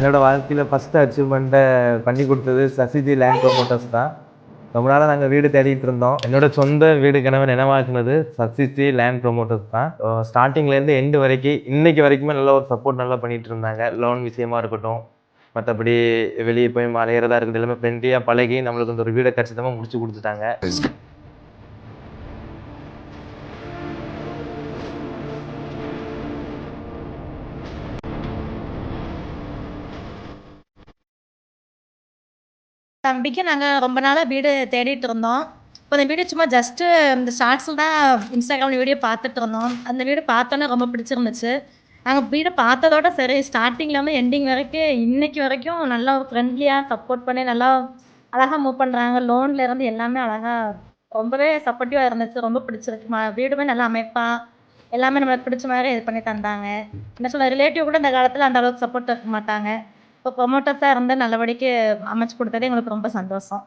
என்னோட வாழ்க்கையில் ஃபஸ்ட்டு அச்சீவ்மெண்ட்டை பண்ணி கொடுத்தது சசிஜி லேண்ட் ப்ரொமோட்டர்ஸ் தான். ரொம்ப நாளாக நாங்கள் வீடு தேடிட்டு இருந்தோம். என்னோட சொந்த வீடு கனவை நினைவாக்குனது சசிஜி லேண்ட் ப்ரொமோட்டர்ஸ் தான். ஸ்டார்டிங்லேருந்து எண்டு வரைக்கும் இன்னைக்கு வரைக்குமே நல்ல ஒரு சப்போர்ட் நல்லா பண்ணிட்டு இருந்தாங்க. லோன் விஷயமா இருக்கட்டும், மற்றபடி வெளியே போய் மலையிறதா இருக்குது எல்லாமே ஃப்ரெண்ட்லியாக பழகி நம்மளுக்கு இந்த ஒரு வீடை கச்சிதமாக முடிச்சு கொடுத்துட்டாங்க. தம்பிக்கு நாங்க ரொம்ப நாளா வீடு தேடிட்டு இருந்தோம். இப்போ அந்த வீடு சும்மா ஜஸ்ட்டு இந்த ஷார்ட்ஸில தான் இன்ஸ்டாகிராம்ல வீடியோ பார்த்துட்டு இருந்தோம். அந்த வீடு பார்த்தோன்னே ரொம்ப பிடிச்சிருந்துச்சு. நாங்க வீட பார்த்ததோட சரி, ஸ்டார்ட்டிங்லேருந்து எண்டிங் வரைக்கும் இன்னைக்கு வரைக்கும் நல்லா ஃப்ரெண்ட்லியா சப்போர்ட் பண்ணி நல்லா அழகா மூவ் பண்றாங்க. லோன்லேருந்து எல்லாமே அழகா ரொம்பவே சப்போர்ட்டிவா இருந்துச்சு. ரொம்ப பிடிச்சிருக்கு. வீடுமே நல்லா அமைப்பா, எல்லாமே நம்மளுக்கு பிடிச்ச மாரி இது பண்ணி தந்தாங்க. என்ன சொல்ல ரிலேட்டிவ் கூட இந்த காலத்தில அந்த அளவுக்கு சப்போர்ட் இருக்க மாட்டாங்க. இப்போ ப்ரொமோட்டர்ஸா இருந்து நல்லபடிக்கு அமைச்சு கொடுத்தது எங்களுக்கு ரொம்ப சந்தோஷம்.